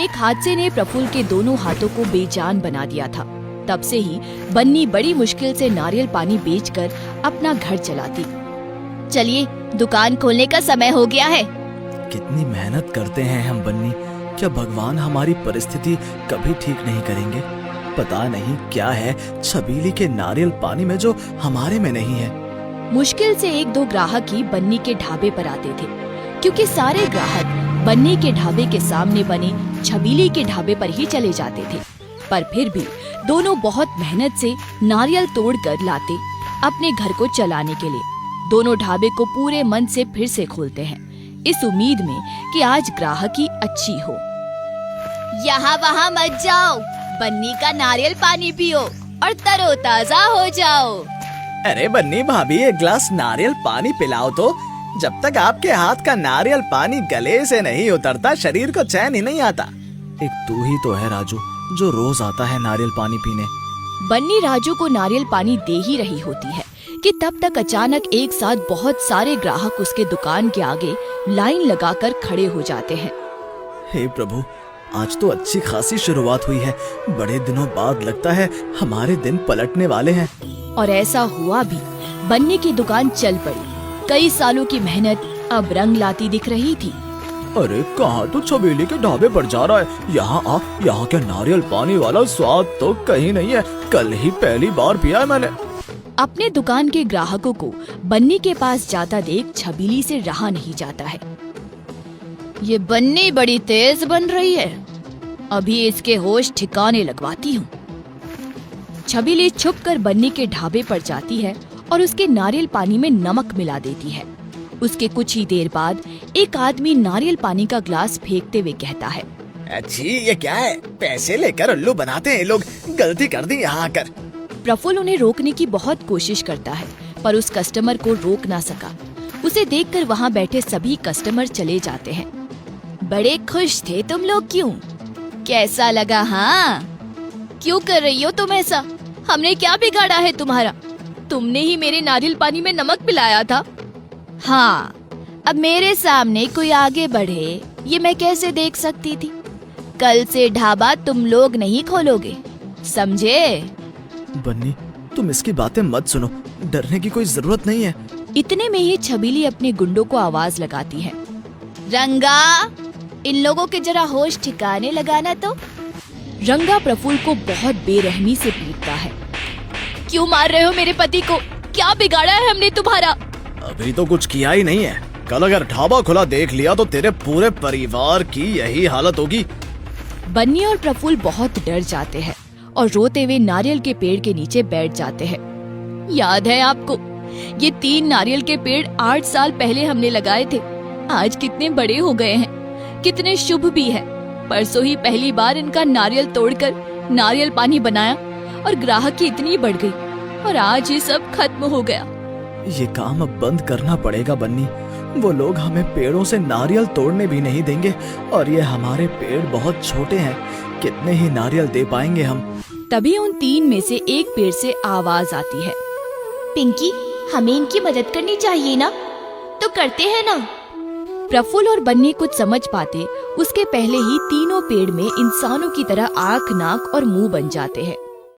एक हादसे ने प्रफुल्ल के दोनों हाथों को बेजान बना दिया था। तब से ही बन्नी बड़ी मुश्किल से नारियल पानी बेचकर अपना घर चलाती। चलिए, दुकान खोलने का समय हो गया है। कितनी मेहनत करते हैं हम बन्नी, क्या भगवान हमारी परिस्थिति कभी ठीक नहीं करेंगे? पता नहीं क्या है छबीली के नारियल पानी में जो हमारे में नहीं है। मुश्किल से एक दो ग्राहक ही बन्नी के ढाबे पर आते थे, क्योंकि सारे ग्राहक बन्नी के ढाबे के सामने बने छबीली के ढाबे पर ही चले जाते थे। पर फिर भी दोनों बहुत मेहनत से नारियल तोड़कर लाते अपने घर को चलाने के लिए। दोनों ढाबे को पूरे मन से फिर से खोलते हैं, इस उम्मीद में कि आज ग्राहकी अच्छी हो। यहाँ वहाँ मत जाओ, बन्नी का नारियल पानी पियो और तरोताजा हो जाओ। अरे बन्नी भाभी, एक ग्लास नारियल पानी पिलाओ तो। जब तक आपके हाथ का नारियल पानी गले से नहीं उतरता शरीर को चैन ही नहीं आता। एक तू ही तो है राजू जो रोज आता है नारियल पानी पीने। बन्नी राजू को नारियल पानी दे ही रही होती है कि तब तक अचानक एक साथ बहुत सारे ग्राहक उसके दुकान के आगे लाइन लगाकर खड़े हो जाते हैं। हे प्रभु, आज तो अच्छी खासी शुरुआत हुई है। बड़े दिनों बाद लगता है हमारे दिन पलटने वाले हैं। और ऐसा हुआ भी। बन्नी की दुकान चल पड़ी। कई सालों की मेहनत अब रंग लाती दिख रही थी। अरे कहाँ तो छबीली के ढाबे पर जा रहा है? यहाँ आ, यहाँ के नारियल पानी वाला स्वाद तो कहीं नहीं है। कल ही पहली बार पिया है मैंने। अपने दुकान के ग्राहकों को बन्नी के पास जाता देख छबीली से रहा नहीं जाता है। ये बन्नी बड़ी तेज बन रही है, अभी इसके होश ठिकाने लगवाती हूँ। छबीली छुपकर बन्नी के ढाबे पर जाती है और उसके नारियल पानी में नमक मिला देती है। उसके कुछ ही देर बाद एक आदमी नारियल पानी का ग्लास फेंकते हुए कहता है, अच्छी ये क्या है? पैसे लेकर उल्लू बनाते हैं लोग। गलती कर दी यहाँ आकर। प्रफुल्ल उन्हें रोकने की बहुत कोशिश करता है, पर उस कस्टमर को रोक ना सका। उसे देखकर वहाँ बैठे सभी कस्टमर चले जाते हैं। बड़े खुश थे तुम लोग क्यों? कैसा लगा? हाँ, क्यों कर रही हो तुम ऐसा? हमने क्या बिगाड़ा है तुम्हारा? तुमने ही मेरे नारियल पानी में नमक मिलाया था। हाँ, अब मेरे सामने कोई आगे बढ़े ये मैं कैसे देख सकती थी? कल से ढाबा तुम लोग नहीं खोलोगे, समझे? बन्नी, तुम इसकी बातें मत सुनो, डरने की कोई जरूरत नहीं है। इतने में ही छबीली अपने गुंडों को आवाज लगाती है, रंगा, इन लोगों के जरा होश ठिकाने लगाना तो। रंगा प्रफुल्ल को बहुत बेरहमी से पीटता है। क्यों मार रहे हो मेरे पति को? क्या बिगाड़ा है हमने तुम्हारा? अभी तो कुछ किया ही नहीं है। कल अगर ढाबा खुला देख लिया तो तेरे पूरे परिवार की यही हालत होगी। बन्नी और प्रफुल्ल बहुत डर जाते हैं और रोते हुए नारियल के पेड़ के नीचे बैठ जाते हैं। याद है आपको, ये 3 नारियल के पेड़ 8 साल पहले हमने लगाए थे। आज कितने बड़े हो गए हैं, कितने शुभ भी है। परसों ही पहली बार इनका नारियल तोड़कर नारियल पानी बनाया और ग्राहकी इतनी बढ़ गई और आज ये सब खत्म हो गया। ये काम अब बंद करना पड़ेगा बन्नी। वो लोग हमें पेड़ों से नारियल तोड़ने भी नहीं देंगे और ये हमारे पेड़ बहुत छोटे हैं। कितने ही नारियल दे पाएंगे हम? तभी उन 3 में से एक पेड़ से आवाज आती है, पिंकी, हमें इनकी मदद करनी चाहिए ना, तो करते हैं ना। प्रफुल्ल और बन्नी कुछ समझ पाते उसके पहले ही तीनों पेड़ में इंसानों की तरह आँख, नाक और मुंह बन जाते हैं